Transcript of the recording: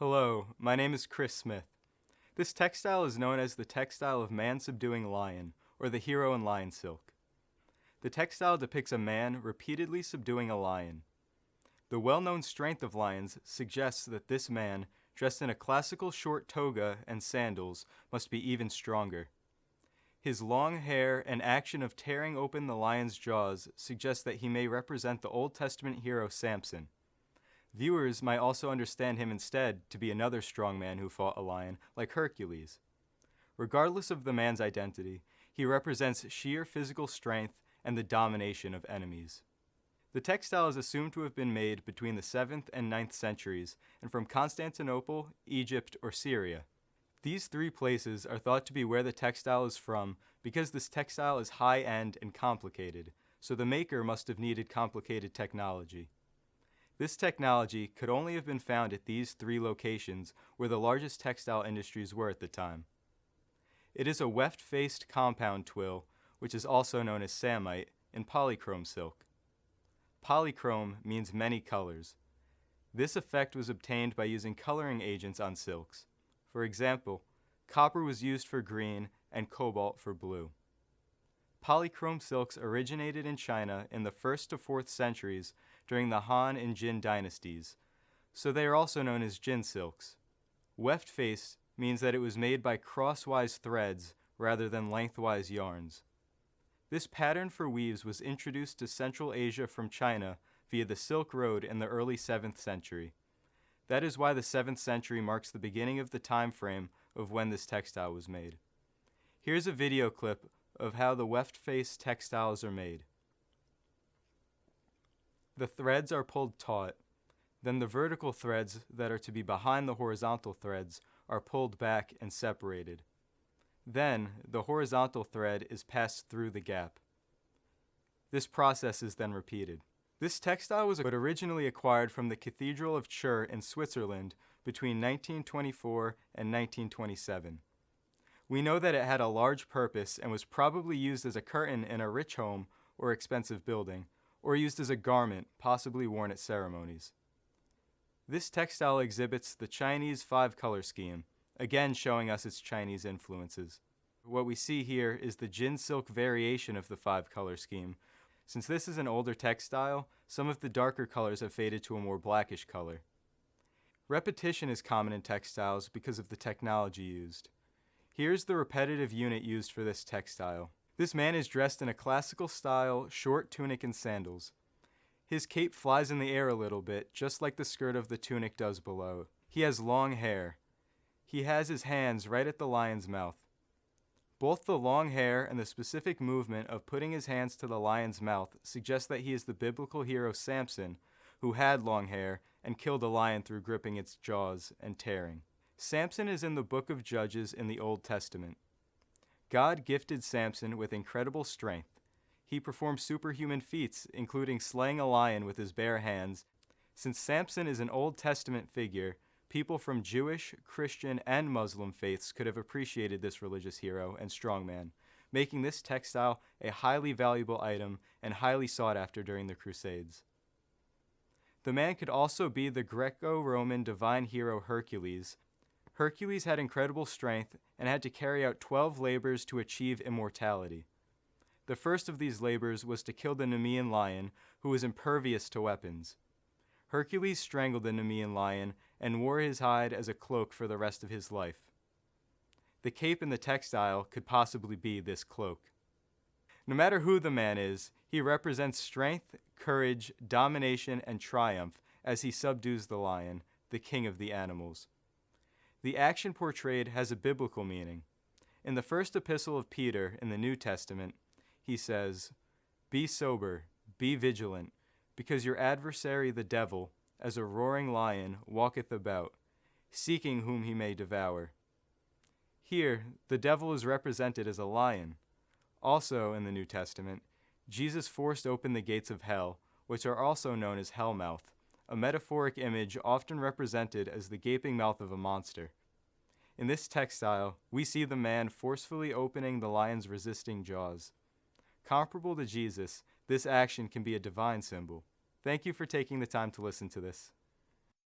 Hello, my name is Chris Smith. This textile is known as the textile of man subduing lion, or the hero in lion silk. The textile depicts a man repeatedly subduing a lion. The well-known strength of lions suggests that this man, dressed in a classical short toga and sandals, must be even stronger. His long hair and action of tearing open the lion's jaws suggest that he may represent the Old Testament hero Samson. Viewers might also understand him instead to be another strong man who fought a lion, like Hercules. Regardless of the man's identity, he represents sheer physical strength and the domination of enemies. The textile is assumed to have been made between the 7th and 9th centuries and from Constantinople, Egypt, or Syria. These three places are thought to be where the textile is from because this textile is high-end and complicated, so the maker must have needed complicated technology. This technology could only have been found at these three locations where the largest textile industries were at the time. It is a weft-faced compound twill, which is also known as samite, in polychrome silk. Polychrome means many colors. This effect was obtained by using coloring agents on silks. For example, copper was used for green and cobalt for blue. Polychrome silks originated in China in the 1st to 4th centuries during the Han and Jin dynasties, so they are also known as Jin silks. Weft-faced means that it was made by crosswise threads rather than lengthwise yarns. This pattern for weaves was introduced to Central Asia from China via the Silk Road in the early 7th century. That is why the 7th century marks the beginning of the time frame of when this textile was made. Here's a video clip of how the weft-faced textiles are made. The threads are pulled taut. Then the vertical threads that are to be behind the horizontal threads are pulled back and separated. Then the horizontal thread is passed through the gap. This process is then repeated. This textile was originally acquired from the Cathedral of Chertsey in Switzerland between 1924 and 1927. We know that it had a large purpose and was probably used as a curtain in a rich home or expensive building, or used as a garment, possibly worn at ceremonies. This textile exhibits the Chinese 5-color scheme, again showing us its Chinese influences. What we see here is the Jin silk variation of the 5-color scheme. Since this is an older textile, some of the darker colors have faded to a more blackish color. Repetition is common in textiles because of the technology used. Here's the repetitive unit used for this textile. This man is dressed in a classical style short tunic and sandals. His cape flies in the air a little bit, just like the skirt of the tunic does below. He has long hair. He has his hands right at the lion's mouth. Both the long hair and the specific movement of putting his hands to the lion's mouth suggest that he is the biblical hero Samson, who had long hair and killed a lion through gripping its jaws and tearing. Samson is in the book of Judges in the Old Testament. God gifted Samson with incredible strength. He performed superhuman feats, including slaying a lion with his bare hands. Since Samson is an Old Testament figure, people from Jewish, Christian, and Muslim faiths could have appreciated this religious hero and strongman, making this textile a highly valuable item and highly sought after during the Crusades. The man could also be the Greco-Roman divine hero Hercules. Hercules had incredible strength and had to carry out 12 labors to achieve immortality. The first of these labors was to kill the Nemean lion, who was impervious to weapons. Hercules strangled the Nemean lion and wore his hide as a cloak for the rest of his life. The cape in the textile could possibly be this cloak. No matter who the man is, he represents strength, courage, domination, and triumph as he subdues the lion, the king of the animals. The action portrayed has a biblical meaning. In the first epistle of Peter in the New Testament, he says, "Be sober, be vigilant, because your adversary the devil, as a roaring lion, walketh about, seeking whom he may devour." Here, the devil is represented as a lion. Also in the New Testament, Jesus forced open the gates of hell, which are also known as hellmouth, a metaphoric image often represented as the gaping mouth of a monster. In this textile, we see the man forcefully opening the lion's resisting jaws. Comparable to Jesus, this action can be a divine symbol. Thank you for taking the time to listen to this.